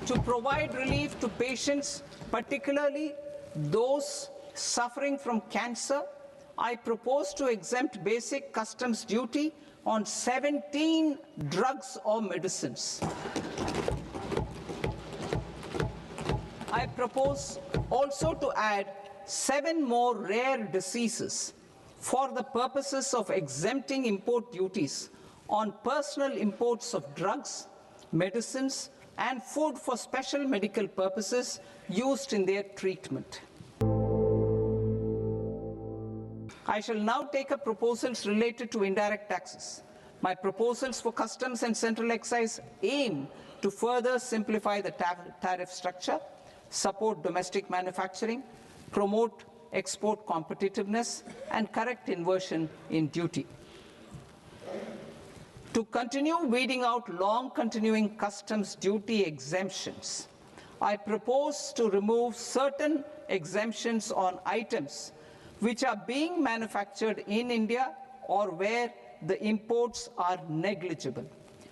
To provide relief to patients, particularly those suffering from cancer, I propose to exempt basic customs duty on 17 drugs or medicines. I propose also to add 7 more rare diseases for the purposes of exempting import duties on personal imports of drugs, medicines, and food for special medical purposes used in their treatment. I shall now take up proposals related to indirect taxes. My proposals for customs and central excise aim to further simplify the tariff structure, support domestic manufacturing, promote export competitiveness, and correct inversion in duty. To continue weeding out long continuing customs duty exemptions, I propose to remove certain exemptions on items which are being manufactured in India or where the imports are negligible.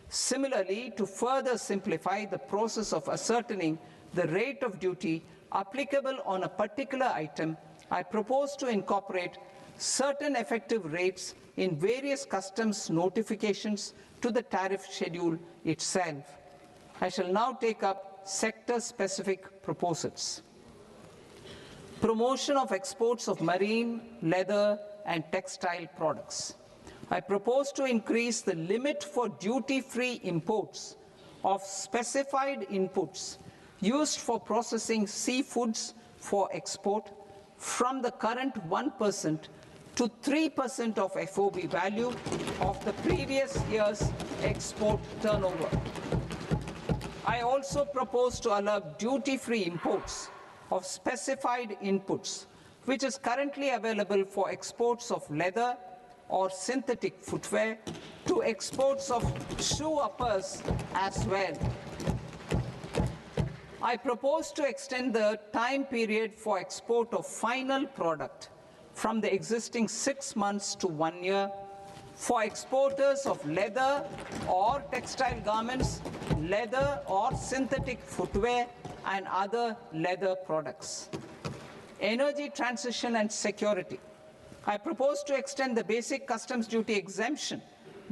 Similarly, to further simplify the process of ascertaining the rate of duty applicable on a particular item, I propose to incorporate certain effective rates in various customs notifications to the tariff schedule itself. I shall now take up sector-specific proposals. Promotion of exports of marine, leather, and textile products. I propose to increase the limit for duty-free imports of specified inputs used for processing seafoods for export from the current 1% to 3% of FOB value of the previous year's export turnover. I also propose to allow duty-free imports of specified inputs, which is currently available for exports of leather or synthetic footwear, to exports of shoe uppers as well. I propose to extend the time period for export of final product from the existing 6 months to 1 year for exporters of leather or textile garments, leather or synthetic footwear, and other leather products. Energy transition and security. I propose to extend the basic customs duty exemption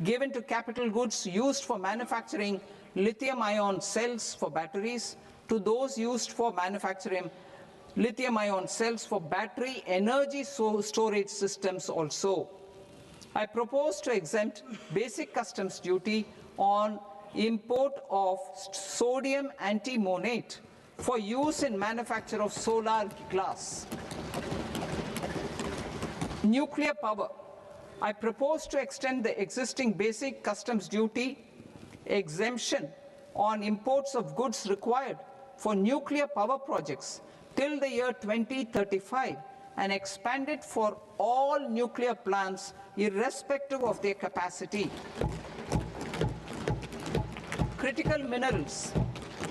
given to capital goods used for manufacturing lithium-ion cells for batteries to those used for manufacturing lithium-ion cells for battery energy storage systems also. I propose to exempt basic customs duty on import of sodium antimonate for use in manufacture of solar glass. Nuclear power. I propose to extend the existing basic customs duty exemption on imports of goods required for nuclear power projects till the year 2035 and expand it for all nuclear plants irrespective of their capacity. Critical minerals.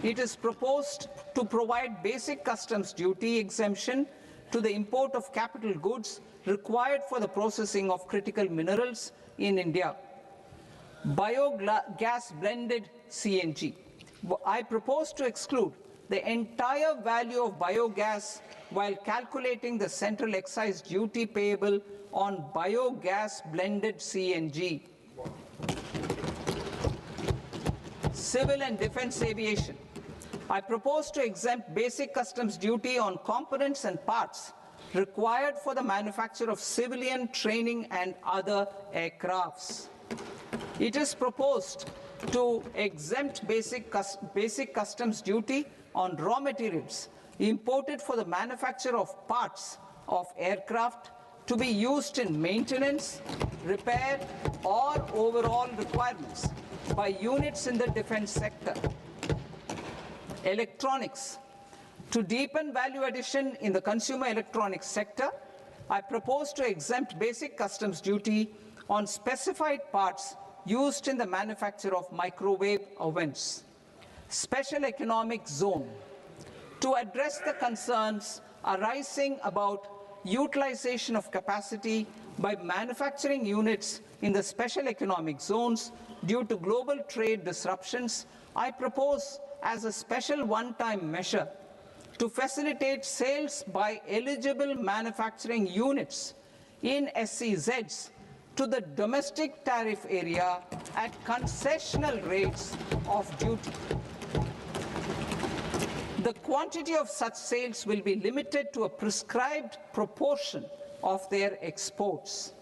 It is proposed to provide basic customs duty exemption to the import of capital goods required for the processing of critical minerals in India. Biogas blended CNG. I propose to exclude the entire value of biogas while calculating the central excise duty payable on biogas blended CNG. Civil and defense aviation. I propose to exempt basic customs duty on components and parts required for the manufacture of civilian training and other aircrafts. It is proposed to exempt basic customs duty on raw materials imported for the manufacture of parts of aircraft to be used in maintenance, repair, or overall requirements by units in the defense sector. Electronics. To deepen value addition in the consumer electronics sector, I propose to exempt basic customs duty on specified parts used in the manufacture of microwave ovens. Special economic zone. To address the concerns arising about utilization of capacity by manufacturing units in the special economic zones due to global trade disruptions, I propose as a special one-time measure to facilitate sales by eligible manufacturing units in SEZs to the domestic tariff area at concessional rates of duty. The quantity of such sales will be limited to a prescribed proportion of their exports.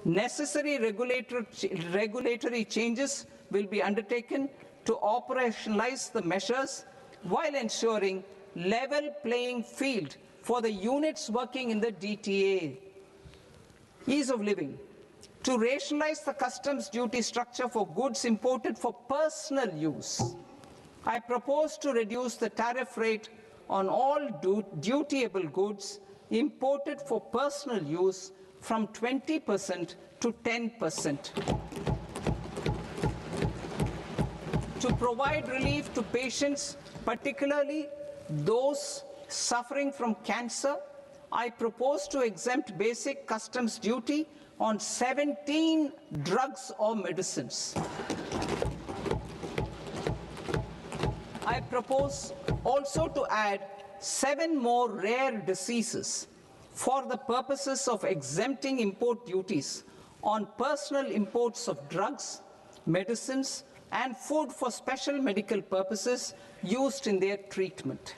Necessary regulatory changes will be undertaken to operationalize the measures while ensuring level playing field for the units working in the DTA. Ease of living. To rationalize the customs duty structure for goods imported for personal use, I propose to reduce the tariff rate on all dutiable goods imported for personal use from 20% to 10%. To provide relief to patients, particularly those suffering from cancer, I propose to exempt basic customs duty on 17 drugs or medicines. I propose also to add 7 more rare diseases for the purposes of exempting import duties on personal imports of drugs, medicines, and food for special medical purposes used in their treatment.